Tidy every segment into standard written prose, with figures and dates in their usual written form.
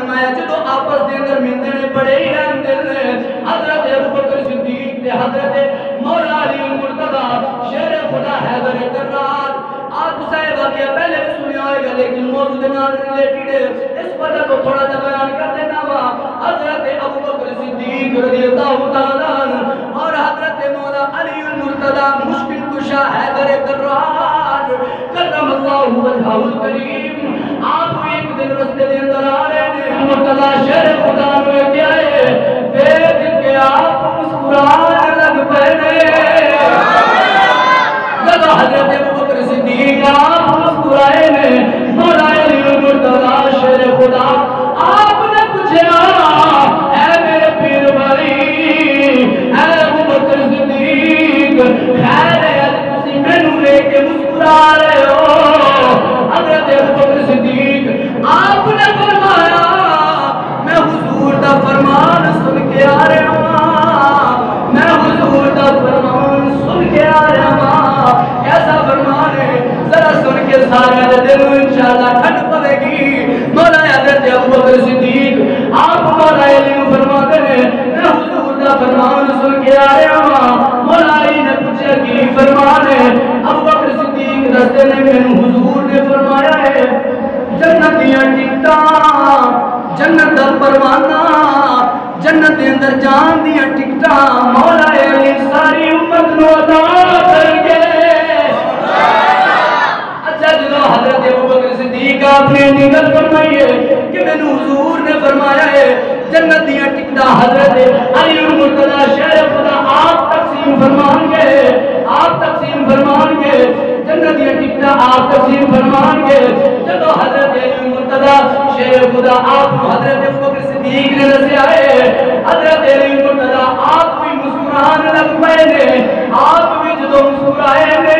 فرمایا جدو آپس دے اندر ملتے نے بڑے ہی رحم دل نے حضرت ابوبکر صدیق تے حضرت مولا علی المرتضی شیر خدا حیدر کرار آپ صاحب واقعہ پہلے بھی سنیا ہوئے گا لیکن موضوع دے نال ریلیٹڈ ہے اس وجہ کو تھوڑا سا بیان کر دینا وا حضرت ابوبکر صدیق رضی اللہ تعالی عنہ اور حضرت مولا علی المرتضی مشکل کشا حیدر کرار کرم اللہ وجہہ الکریم آپ ایک دن رستے دے اندر آ رہے ہیں مرتضی شیر خدا میں کیا ہے دیکھ کے آپ مسکرانے لگ پہنے جب حضرت ابوبکر صدیق آپ مسکرائے نے مولا علی المرتضی شیر خدا آپ نے پوچھا اے میرے پیر بھائی اے ابوبکر صدیق خیر ہے تسی مینوں لے کے مسکرا رہے ہو حضرت ابوبکر صدیق آپ نے فرمایا میں حضور دا فرمان سن کے آ رہا ہوں میں حضور دا فرمان سن کے آ رہا ہوں کیسا فرمان ہے ذرا سن کے سارے دل انشاءاللہ کھٹ پڑے گی مولا حضرت ابوبکر صدیق آپ مولا علی کو فرماتے ہیں میں حضور دا فرمان سن کے آ رہا ہوں مولا علی نے پوچھا کہ فرمان ہے ابوبکر صدیق دستے نے میں حضور نے فرمایا ہے جنت دیاں ٹکٹاں جنت دا پروانہ جنت دے اندر جان دیاں ٹکٹاں مولا علی ساری امت نو عطا کر کے اچھا جدو حضرت ابوبکر صدیق آپ نے نگل فرمائی ہے کہ میں حضور نے فرمایا ہے جنت دیاں ٹکٹاں حضرت علی المرتضی شیر خدا آپ تقسیم فرمان گے آپ تقسیم فرمان گے جنت دیاں ٹکٹاں آپ تقسیم فرمان گے جدو حضرت علی المرتضی شیر خدا آپ حضرت ابوبکر صدیق نے دسے آئے حضرت علی المرتضی آپ بھی مسکرانے لگ پے نے آپ بھی جدو مسکرائے نے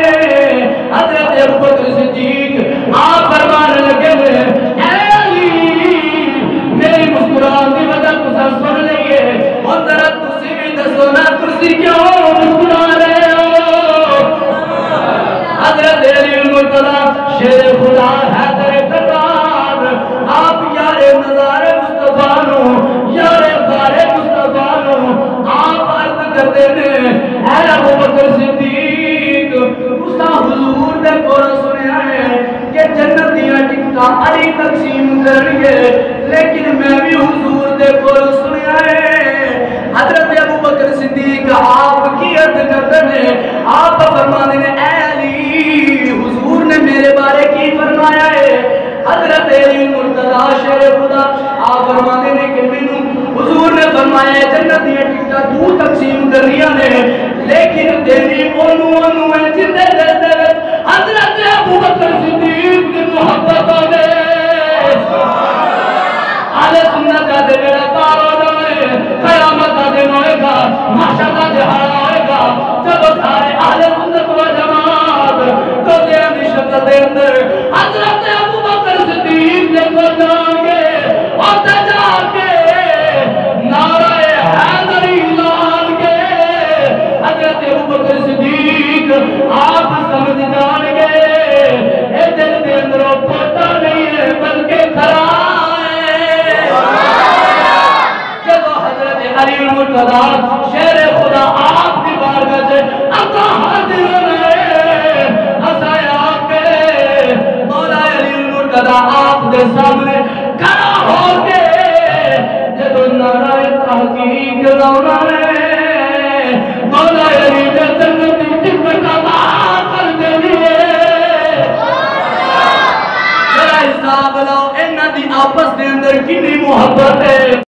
حضرت ابوبکر صدیق آپ فرمانے لگے نے اے علی میری مسکران کی وجہ کو سن لئیے اور ذرا تسی بھی دسو نا تسی کیوں مسکرا رہے ہو حضرت علی المرتضی شیر خدا حیدر کرار آپ یارے نظارے مصطفیٰ نو یارے غارے مصطفیٰ نو آپ عرض کرتے ہیں اے ابوبکر صدیق تسا حضور دے کول سنیا ہے کہ جنت دیاں ٹکٹاں علی تقسیم کرن گے لیکن میں بھی حضور دے کول سنیا ہے حضرت ابوبکر صدیق آپ کی عرض کرتے ہیں آپ فرماتے ہیں اے علی حضور نے میرے بارے کی فرمایا ہے حضرت علی المرتضی شیر خدا آپ فرماتے ہیں کہ مینوں حضور نے فرمایا ہے جنت دیاں ٹکٹاں تو تقسیم کر رہی نے لیکن تیری اونوں ہے جن دے دل دے وچ حضرت ابوبکر صدیق دی محبت ہوے اہل سنت دا جڑا تارا ہوے قیامت دا دن ہوئے گا محشر دا دہاڑا ہوئے گا جب سارے اہل سنت و جماعت تو دی شکل دے اندر حضرت ابوبکر صدیق نے کو جان کے اور جا کے نعرہ حیدری لال کے حضرت ابوبکر صدیق آپ سمجھ جان گے اے دل دے اندر پوتا نہیں ہے بلکہ کھڑا ہے جب حضرت علی المرتضی شیر خدا آپ کی بارگاہ سے اتا حاضر رہے ہسایا کے مولا علی المرتضی آپ کے سامنے کھڑا ہو کے جب نعرہ تحقیق لانا ہے مولا علی نے جنت کی ٹکٹ عطا کر دینی ہے ذرا حساب لاؤ انہاں دی آپس دے اندر کتنی محبت ہے